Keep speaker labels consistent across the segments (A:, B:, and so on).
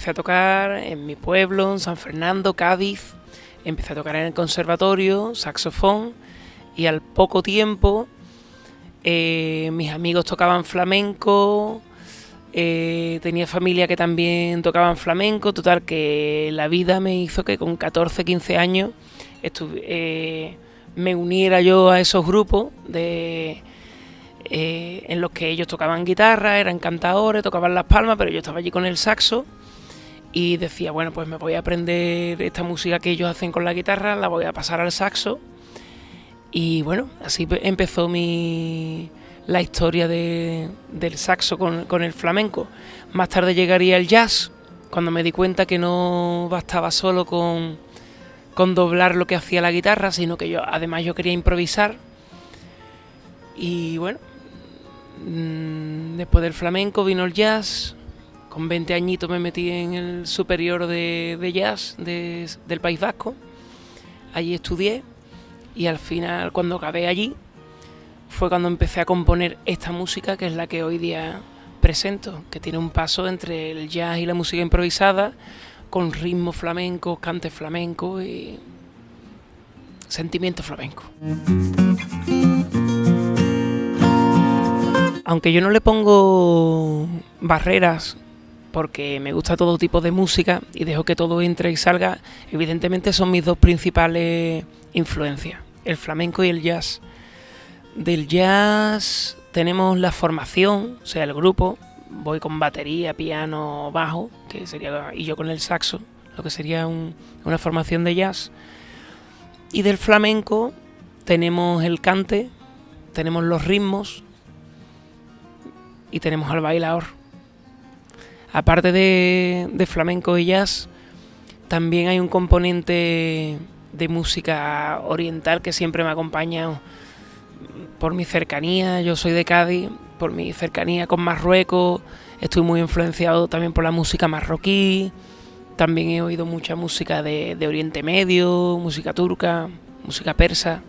A: empecé a tocar en mi pueblo, en San Fernando, Cádiz. Empecé a tocar en el conservatorio, saxofón, y al poco tiempo mis amigos tocaban flamenco, tenía familia que también tocaban flamenco. Total, que la vida me hizo que con 14, 15 años me uniera yo a esos grupos en los que ellos tocaban guitarra, eran cantadores, tocaban las palmas, pero yo estaba allí con el saxo y decía, bueno, pues me voy a aprender esta música que ellos hacen con la guitarra, la voy a pasar al saxo. Y bueno, así empezó la historia del saxo con el flamenco. Más tarde llegaría el jazz, cuando me di cuenta que no bastaba solo con doblar lo que hacía la guitarra, sino que además yo quería improvisar. Y bueno, después del flamenco vino el jazz. Con 20 añitos me metí en el superior de jazz del País Vasco. Allí estudié y al final, cuando acabé allí, fue cuando empecé a componer esta música, que es la que hoy día presento, que tiene un paso entre el jazz y la música improvisada, con ritmo flamenco, cante flamenco y sentimiento flamenco. Aunque yo no le pongo barreras, porque me gusta todo tipo de música y dejo que todo entre y salga, evidentemente son mis dos principales influencias, el flamenco y el jazz. Del jazz tenemos la formación, o sea, el grupo. Voy con batería, piano, bajo, y yo con el saxo, lo que sería una formación de jazz. Y del flamenco tenemos el cante, tenemos los ritmos y tenemos al bailador. Aparte de flamenco y jazz, también hay un componente de música oriental que siempre me acompaña por mi cercanía. Yo soy de Cádiz, por mi cercanía con Marruecos, estoy muy influenciado también por la música marroquí. También he oído mucha música de Oriente Medio, música turca, música persa,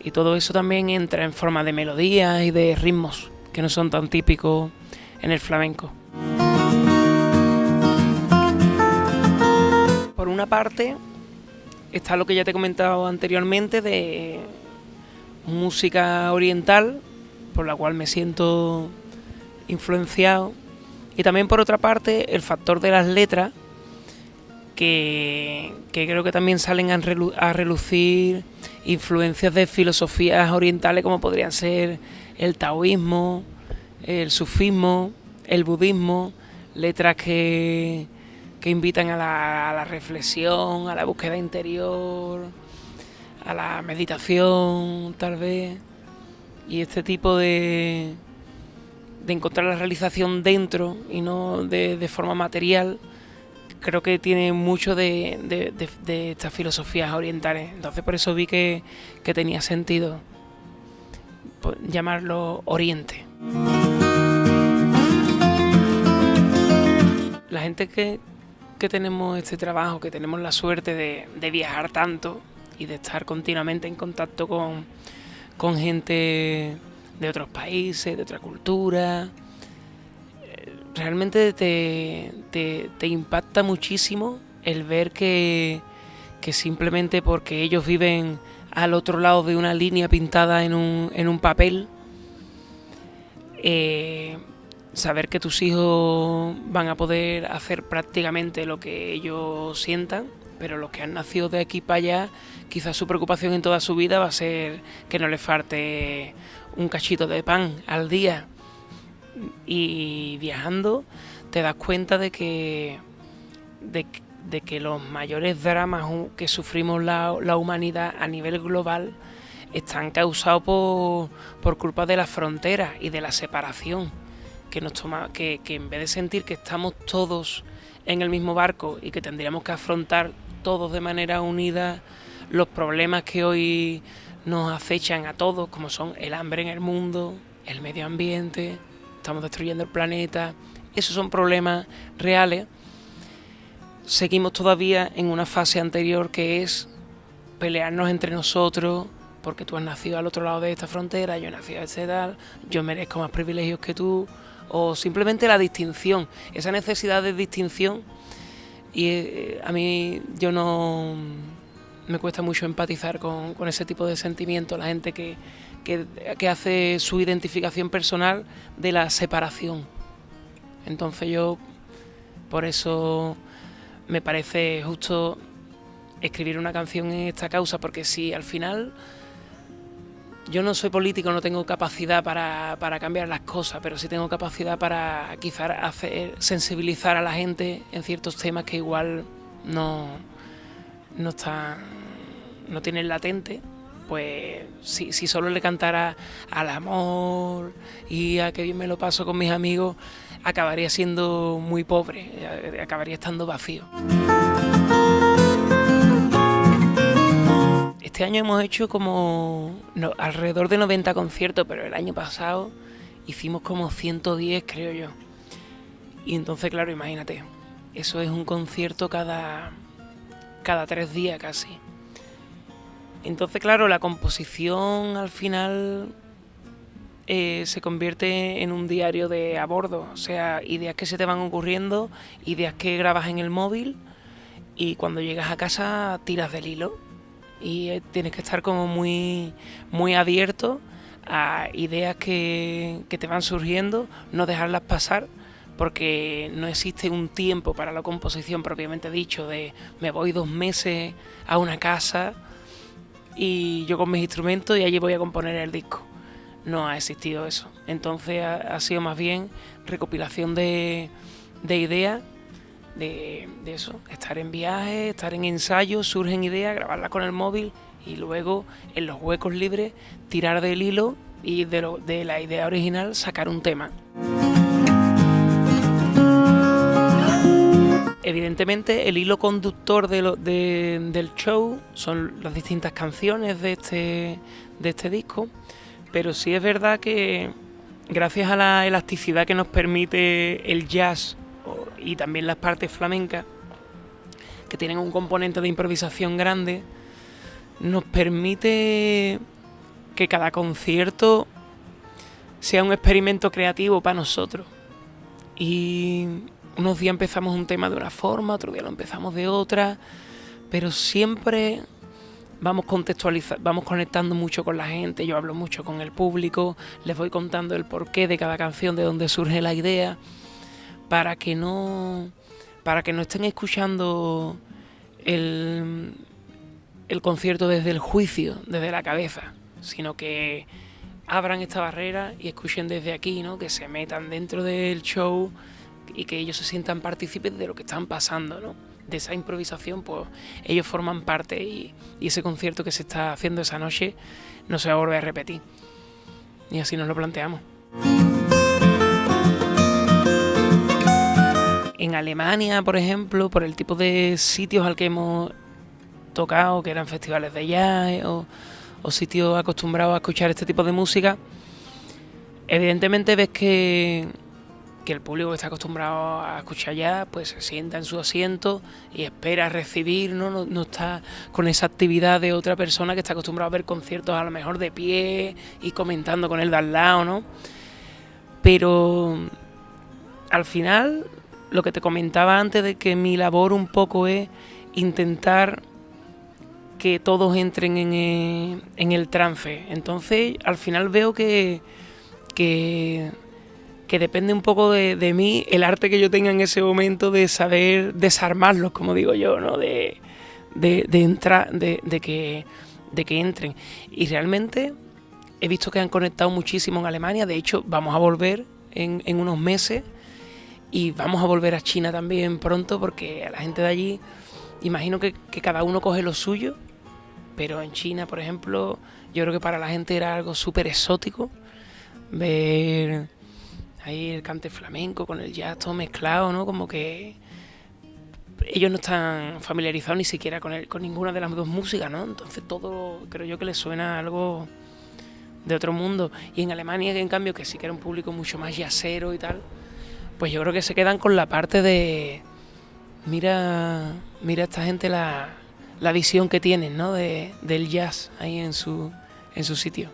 A: y todo eso también entra en forma de melodías y de ritmos que no son tan típicos en el flamenco. Por una parte está lo que ya te he comentado anteriormente de música oriental, por la cual me siento influenciado, y también por otra parte el factor de las letras, que creo que también salen a relucir influencias de filosofías orientales, como podrían ser el taoísmo, el sufismo, el budismo, letras que invitan a la reflexión, a la búsqueda interior, a la meditación, tal vez, y este tipo de encontrar la realización dentro y no de forma material, creo que tiene mucho de estas filosofías orientales. Entonces por eso vi que tenía sentido llamarlo Oriente. La gente que tenemos este trabajo, que tenemos la suerte de viajar tanto y de estar continuamente en contacto con gente de otros países, de otra cultura, realmente te impacta muchísimo el ver que simplemente porque ellos viven al otro lado de una línea pintada en un papel, saber que tus hijos van a poder hacer prácticamente lo que ellos sientan, pero los que han nacido de aquí para allá, quizás su preocupación en toda su vida va a ser que no les falte un cachito de pan al día. Y viajando te das cuenta de que los mayores dramas que sufrimos la humanidad a nivel global están causados por culpa de las fronteras y de la separación que nos toma, que en vez de sentir que estamos todos en el mismo barco y que tendríamos que afrontar todos de manera unida los problemas que hoy nos acechan a todos, como son el hambre en el mundo, el medio ambiente, estamos destruyendo el planeta, esos son problemas reales. Seguimos todavía en una fase anterior, que es pelearnos entre nosotros, porque tú has nacido al otro lado de esta frontera, yo he nacido a este tal, yo merezco más privilegios que tú, o simplemente la distinción, esa necesidad de distinción Y a mí yo no... Me cuesta mucho empatizar con ese tipo de sentimientos, la gente que hace su identificación personal de la separación. Entonces yo, por eso me parece justo escribir una canción en esta causa, porque si al final yo no soy político, no tengo capacidad para cambiar las cosas, pero sí tengo capacidad para quizás sensibilizar a la gente en ciertos temas que igual no tienen latente. Pues si solo le cantara al amor y a que bien me lo paso con mis amigos, acabaría siendo muy pobre, acabaría estando vacío. Este año hemos hecho alrededor de 90 conciertos, pero el año pasado hicimos como 110, creo yo. Y entonces, claro, imagínate, eso es un concierto cada 3 días casi. Entonces, claro, la composición al final se convierte en un diario de a bordo. O sea, ideas que se te van ocurriendo, ideas que grabas en el móvil y cuando llegas a casa tiras del hilo. Y tienes que estar como muy, muy abierto a ideas que te van surgiendo, no dejarlas pasar, porque no existe un tiempo para la composición propiamente dicho, de me voy 2 meses a una casa y yo con mis instrumentos y allí voy a componer el disco. No ha existido eso. Entonces ha sido más bien recopilación de ideas, de eso, estar en viaje, estar en ensayos, surgen ideas, grabarlas con el móvil y luego en los huecos libres tirar del hilo y de la idea original sacar un tema. Evidentemente el hilo conductor del show son las distintas canciones de este disco, pero sí es verdad que gracias a la elasticidad que nos permite el jazz y también las partes flamencas, que tienen un componente de improvisación grande, nos permite que cada concierto sea un experimento creativo para nosotros. Y unos días empezamos un tema de una forma, otro día lo empezamos de otra, pero siempre vamos conectando mucho con la gente. Yo hablo mucho con el público, les voy contando el porqué de cada canción, de dónde surge la idea, para que no estén escuchando el concierto desde el juicio, desde la cabeza, sino que abran esta barrera y escuchen desde aquí, ¿no? Que se metan dentro del show y que ellos se sientan partícipes de lo que están pasando, ¿no? De esa improvisación, pues ellos forman parte y ese concierto que se está haciendo esa noche no se va a volver a repetir. Y así nos lo planteamos. En Alemania, por ejemplo, por el tipo de sitios al que hemos tocado, que eran festivales de jazz o sitios acostumbrados a escuchar este tipo de música, evidentemente ves que el público que está acostumbrado a escuchar jazz pues se sienta en su asiento y espera recibir, no está con esa actividad de otra persona que está acostumbrado a ver conciertos a lo mejor de pie y comentando con el de al lado, ¿no? Pero al final, lo que te comentaba antes de que mi labor un poco es intentar que todos entren en el trance. Entonces, al final veo que depende un poco de mí el arte que yo tenga en ese momento de saber desarmarlos, como digo yo, ¿no? De entrar, de que entren. Y realmente he visto que han conectado muchísimo en Alemania. De hecho, vamos a volver en unos meses y vamos a volver a China también pronto, porque a la gente de allí imagino que cada uno coge lo suyo, pero en China, por ejemplo, yo creo que para la gente era algo súper exótico ver ahí el cante flamenco con el jazz todo mezclado, ¿no? Como que ellos no están familiarizados ni siquiera con ninguna de las dos músicas, ¿no? Entonces todo creo yo que les suena algo de otro mundo. Y en Alemania, en cambio, que sí que era un público mucho más jazzero y tal, pues yo creo que se quedan con la parte de mira esta gente la visión que tienen, ¿no? Del jazz ahí en su sitio.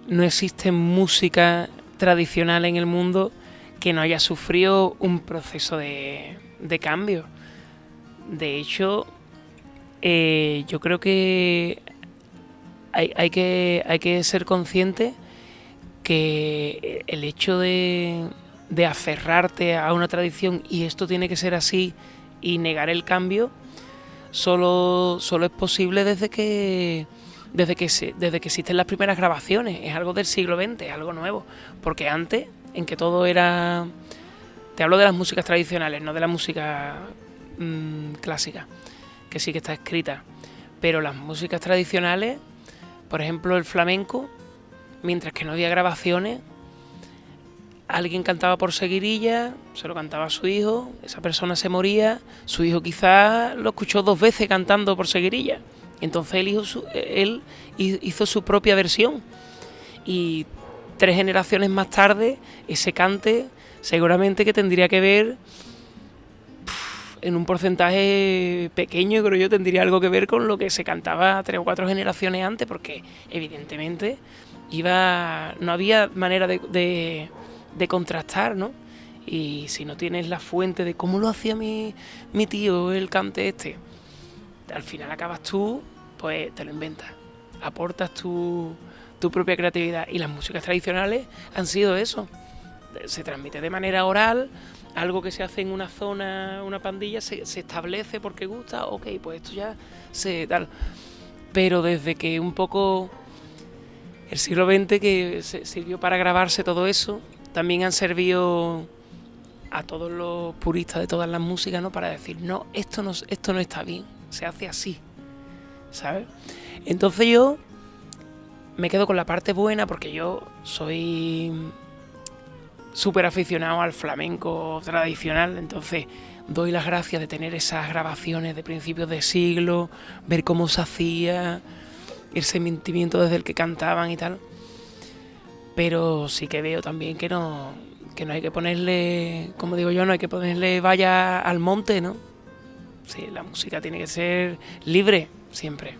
A: No existe música tradicional en el mundo que no haya sufrido un proceso de cambio. De hecho, yo creo que hay que ser consciente que el hecho de aferrarte a una tradición y esto tiene que ser así y negar el cambio solo es posible desde que existen las primeras grabaciones. Es algo del siglo XX, es algo nuevo, porque antes, en que todo era... Te hablo de las músicas tradicionales, no de la música clásica, que sí que está escrita, pero las músicas tradicionales, por ejemplo el flamenco, mientras que no había grabaciones, alguien cantaba por seguirilla, se lo cantaba a su hijo, esa persona se moría, su hijo quizás lo escuchó 2 veces cantando por seguirilla, entonces él hizo su propia versión, y 3 generaciones más tarde ese cante seguramente que tendría que ver, en un porcentaje pequeño, creo yo, tendría algo que ver con lo que se cantaba 3 o 4 generaciones antes, porque evidentemente no había manera de contrastar, ¿no? Y si no tienes la fuente de cómo lo hacía mi tío el cante este, al final acabas tú, pues te lo inventas, aportas tu propia creatividad. Y las músicas tradicionales han sido eso, se transmite de manera oral, algo que se hace en una zona, una pandilla, se establece porque gusta, ok, pues esto ya se tal. Pero desde que un poco el siglo XX, que sirvió para grabarse todo eso, también han servido a todos los puristas de todas las músicas, ¿no? Para decir, no, esto no está bien, se hace así, ¿sabes? Entonces yo me quedo con la parte buena, porque yo soy súper aficionado al flamenco tradicional, entonces doy las gracias de tener esas grabaciones de principios de siglo, ver cómo se hacía, el sentimiento desde el que cantaban y tal. Pero sí que veo también que no hay que ponerle, como digo yo, no hay que ponerle valla al monte, ¿no? Sí, la música tiene que ser libre siempre.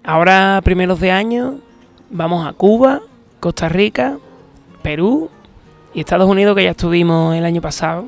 A: Ahora, primeros de año, vamos a Cuba, Costa Rica, Perú y Estados Unidos, que ya estuvimos el año pasado,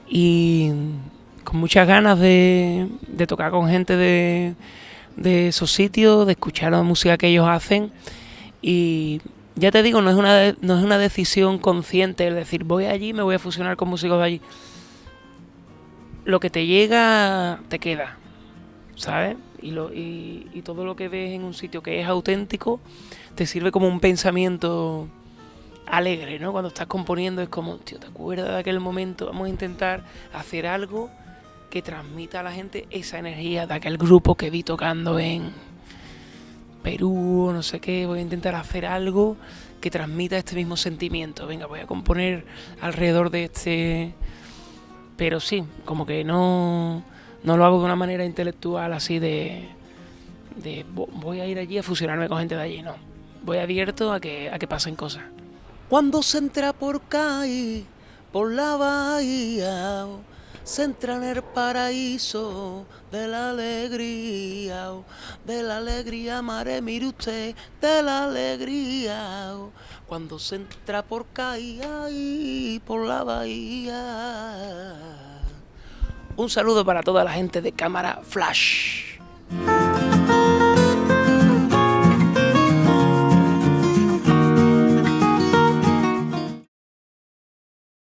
A: y con muchas ganas de tocar con gente de esos sitios, de escuchar la música que ellos hacen. Y ya te digo, no es una decisión consciente el decir voy allí, me voy a fusionar con músicos de allí. Lo que te llega te queda, ¿sabes? Y todo lo que ves en un sitio que es auténtico te sirve como un pensamiento alegre, ¿no? Cuando estás componiendo es como, tío, ¿te acuerdas de aquel momento? Vamos a intentar hacer algo que transmita a la gente esa energía de aquel grupo que vi tocando en Perú o no sé qué. Voy a intentar hacer algo que transmita este mismo sentimiento. Venga, voy a componer alrededor de este... Pero sí, como que no lo hago de una manera intelectual así de voy a ir allí a fusionarme con gente de allí, no. Voy abierto a que pasen cosas.
B: Cuando se entra por calle, por la bahía, se entra en el paraíso de la alegría, mare, mire usted, de la alegría. Cuando se entra por calle, por la bahía.
A: Un saludo para toda la gente de Cámara Flash.